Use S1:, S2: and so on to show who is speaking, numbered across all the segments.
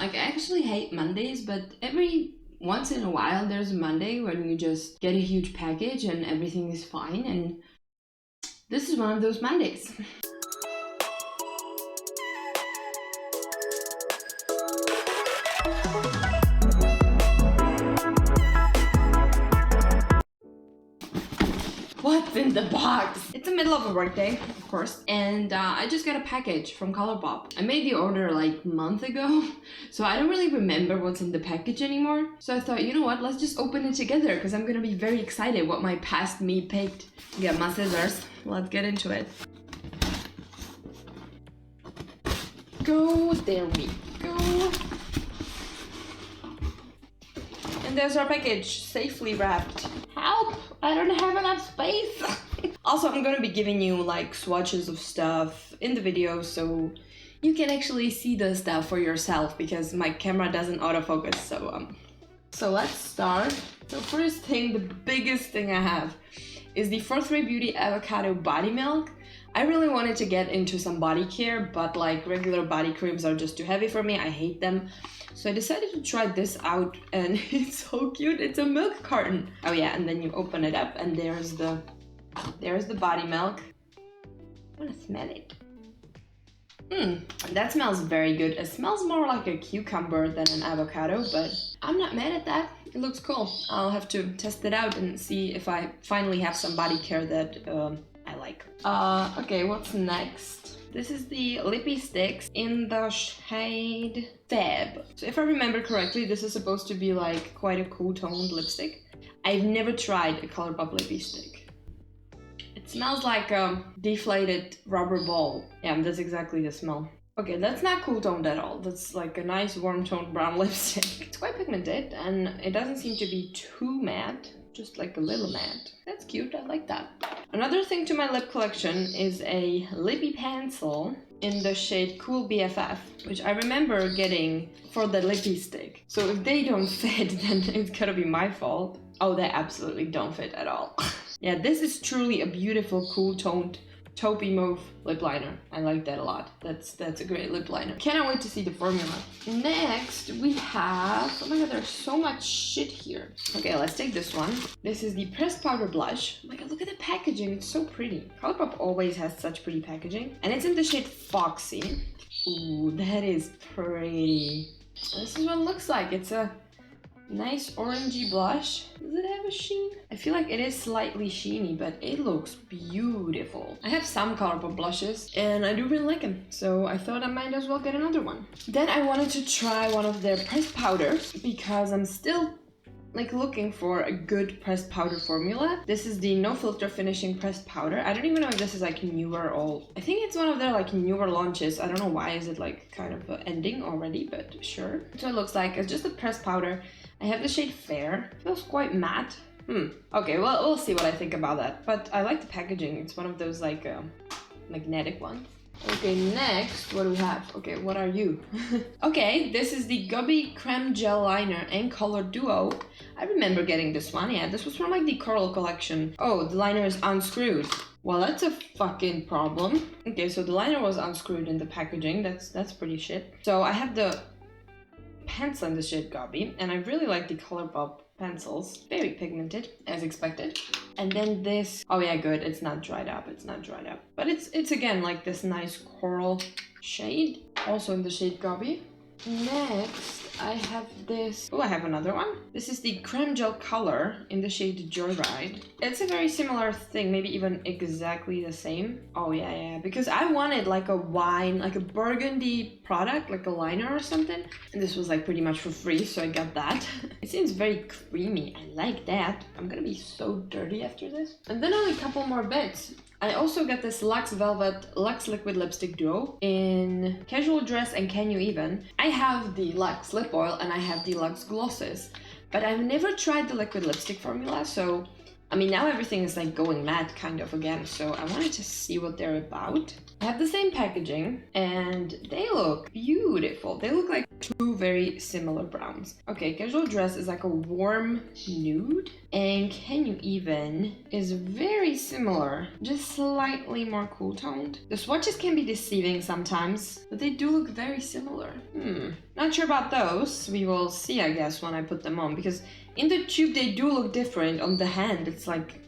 S1: Like, I actually hate Mondays, but every once in a while there's a Monday when you just get a huge package and everything is fine, and this is one of those Mondays. What's in the box? It's the middle of a workday, of course, and I just got a package from Colourpop. I made the order like a month ago, so I don't really remember what's in the package anymore. So I thought, you know what, let's just open it together, because I'm gonna be very excited what my past me picked. Get my scissors, let's get into it. Go, there we go. And there's our package, safely wrapped. Help! I don't have enough space! Also, I'm gonna be giving you like swatches of stuff in the video, so you can actually see the stuff for yourself, because my camera doesn't autofocus, so let's start. So first thing, the biggest thing I have is the Foxy Beauty Avocado Body Milk. I really wanted to get into some body care, but like regular body creams are just too heavy for me. I hate them. So I decided to try this out, and it's so cute. It's a milk carton. Oh yeah, and then you open it up and there's the body milk. I want to smell it. That smells very good. It smells more like a cucumber than an avocado, but I'm not mad at that. It looks cool. I'll have to test it out and see if I finally have some body care that I like. Okay, what's next? This is the Lippie Stix in the shade Fab. So if I remember correctly, this is supposed to be like quite a cool toned lipstick. I've never tried a Colourpop Lippie stick. It smells like a deflated rubber ball. Yeah, that's exactly the smell. Okay, that's not cool toned at all. That's like a nice warm toned brown lipstick. It's quite pigmented and it doesn't seem to be too matte, just like a little matte. That's cute, I like that. Another thing to my lip collection is a Lippie pencil in the shade Cool BFF, which I remember getting for the Lippie stick. So if they don't fit, then it's gotta be my fault. Oh, they absolutely don't fit at all. Yeah, this is truly a beautiful, cool toned taupey mauve lip liner. I like that a lot. That's a great lip liner. Cannot wait to see the formula. Next we have, oh my god, there's so much shit here. Okay, let's take this one. This is the pressed powder blush. Oh my god, look at the packaging, it's so pretty. Colourpop always has such pretty packaging. And it's in the shade Foxy. Ooh, that is pretty. This is what it looks like. It's a nice orangey blush. Does it have a sheen? I feel like it is slightly sheeny, but it looks beautiful. I have some Colourpop blushes and I do really like them, so I thought I might as well get another one. Then I wanted to try one of their pressed powders because I'm still like looking for a good pressed powder formula. This is the No Filter Finishing Pressed Powder. I don't even know if this is like newer or... I think it's one of their like newer launches. I don't know why is it like kind of ending already, but sure. So it looks like it's just a pressed powder. I have the shade Fair. It feels quite matte. Okay, well, we'll see what I think about that. But I like the packaging. It's one of those like magnetic ones. Okay, next, what do we have? Okay, what are you? Okay, this is the Gobie Creme Gel Liner and Color Duo. I remember getting this one, yeah. This was from like the Coral collection. Oh, the liner is unscrewed. Well, that's a fucking problem. Okay, so the liner was unscrewed in the packaging. That's pretty shit. So I have the pencil in the shade Gobie, and I really like the Colourpop pencils. Very pigmented, as expected. And then this, oh yeah, good, it's not dried up, but it's again like this nice coral shade, also in the shade Gobie. Next I have this, oh, I have another one. This is the Creme Gel Color in the shade Joyride. It's a very similar thing, maybe even exactly the same. Oh yeah, because I wanted like a wine, like a burgundy product, like a liner or something, and this was like pretty much for free, so I got that. It seems very creamy, I like that. I'm gonna be so dirty after this. And then only a couple more bits. I also got this Luxe Velvet Luxe Liquid Lipstick Duo in Casual Dress and Can You Even. I have the Luxe Lip Oil and I have the Luxe Glosses, but I've never tried the liquid lipstick formula, so I mean, now everything is like going mad kind of again, so I wanted to see what they're about. I have the same packaging and they look beautiful. They look like two very similar browns. Okay, casual dress is like a warm nude, and Can You Even is very similar, just slightly more cool toned. The swatches can be deceiving sometimes, but they do look very similar. Not sure about those. We will see, I guess, when I put them on, because in the tube they do look different. On the hand it's like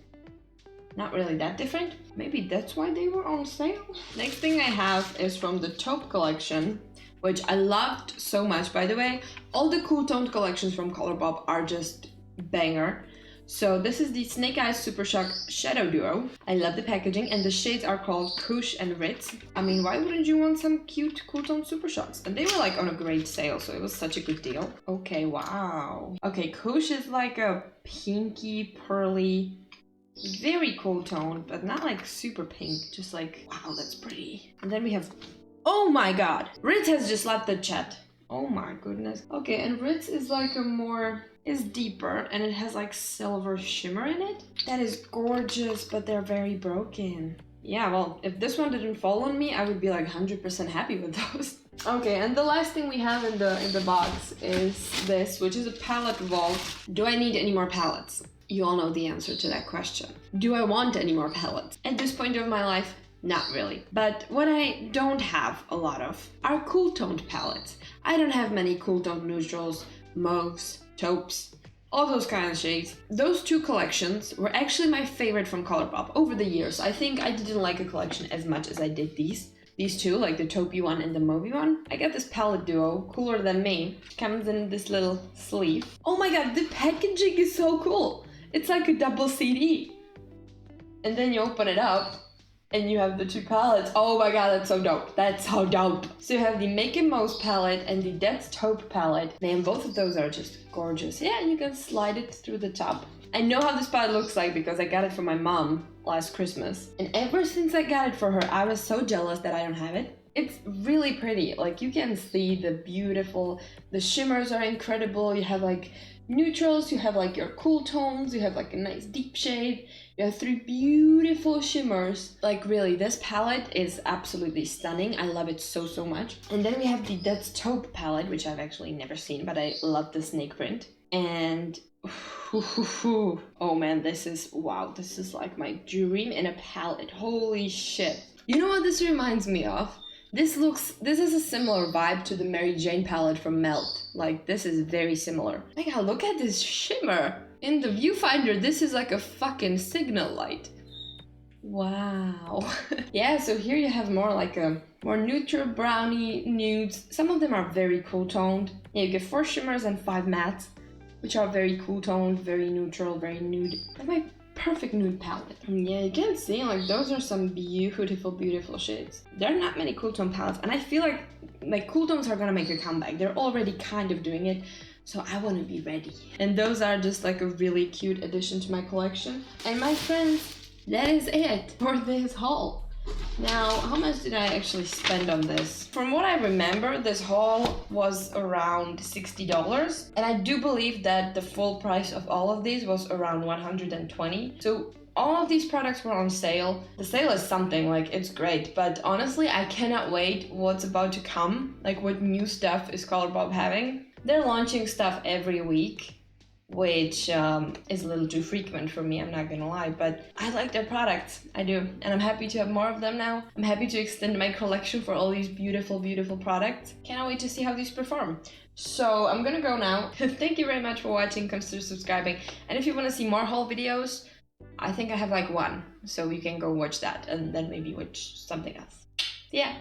S1: not really that different. Maybe that's why they were on sale. Next thing I have is from the taupe collection, which I loved so much. By the way, all the cool toned collections from Colourpop are just banger. So this is the Snake Eyes Super Shock Shadow Duo. I love the packaging, and the shades are called Kush and Ritz. I mean, why wouldn't you want some cute cool tone Super Shocks? And they were like on a great sale, so it was such a good deal. Okay, wow. Okay, Kush is like a pinky, pearly, very cool tone, but not like super pink, just like, wow, that's pretty. And then we have, oh my god, Ritz has just left the chat. Oh my goodness. Okay, and Ritz is like a more, is deeper, and it has like silver shimmer in it. That is gorgeous, but they're very broken. Yeah, well, if this one didn't fall on me, I would be like 100% happy with those. Okay, and the last thing we have in the box is this, which is a palette vault. Do I need any more palettes? You all know the answer to that question. Do I want any more palettes? At this point of my life, not really. But what I don't have a lot of are cool toned palettes. I don't have many cool toned neutrals, mauves, taupes, all those kind of shades. Those two collections were actually my favorite from Colourpop over the years. I think I didn't like a collection as much as I did these. These two, like the taupey one and the mauvey one. I got this palette duo, Cooler Than Me. Comes in this little sleeve. Oh my god, the packaging is so cool. It's like a double CD. And then you open it up and you have the two palettes. Oh my god, that's so dope. That's so dope. So you have the Make and Most palette and the That's Taupe palette. Man, both of those are just gorgeous. Yeah, and you can slide it through the top. I know how this palette looks like because I got it for my mom last Christmas. And ever since I got it for her, I was so jealous that I don't have it. It's really pretty. Like, you can see the beautiful, the shimmers are incredible. You have like neutrals, you have like your cool tones, you have like a nice deep shade, you have three beautiful shimmers. Like, really, this palette is absolutely stunning. I love it so, so much. And then we have the That's Taupe palette, which I've actually never seen, but I love the snake print. And oh man, this is, wow, this is like my dream in a palette. Holy shit. You know what this reminds me of? This is a similar vibe to the Mary Jane palette from Melt. Like, this is very similar. My god, look at this shimmer. In the viewfinder, this is like a fucking signal light. Wow. Yeah, so here you have more like a more neutral brownie nudes. Some of them are very cool toned. Yeah, you get 4 shimmers and 5 mattes, which are very cool toned, very neutral, very nude. That's my perfect nude palette. And yeah, you can see like those are some beautiful, beautiful shades. There are not many cool tone palettes, and I feel like cool tones are gonna make a comeback. They're already kind of doing it, so I want to be ready. And those are just like a really cute addition to my collection. And my friends, that is it for this haul. Now, how much did I actually spend on this? From what I remember, this haul was around $60, and I do believe that the full price of all of these was around $120. So all of these products were on sale. The sale is something, like, it's great, but honestly, I cannot wait what's about to come. Like, what new stuff is Colourpop having? They're launching stuff every week, which is a little too frequent for me, I'm not gonna lie, but I like their products, I do, and I'm happy to have more of them now. I'm happy to extend my collection for all these beautiful, beautiful products. Cannot wait to see how these perform. So I'm gonna go now. Thank you very much for watching, consider subscribing, and if you want to see more haul videos, I think I have like one, so you can go watch that and then maybe watch something else. Yeah.